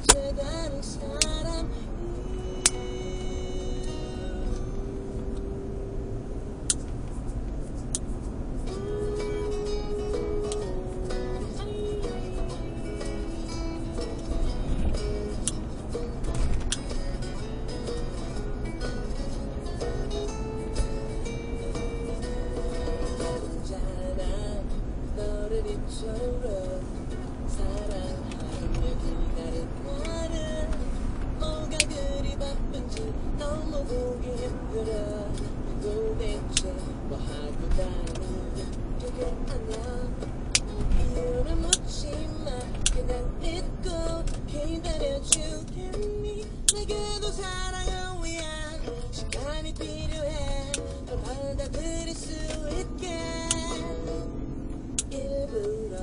대체 다른 사람 너를 잊혀로 사랑하며 기다린 나는 뭐가 그리 바쁜지 너무 보기 힘들어 도대체 뭐 하고 다니는지 그게 아냐 이유는 묻지마 그냥 믿고 기다려주겠니 내게도 사랑을 위한 시간이 필요해 널 받아들일 수 있게 일부러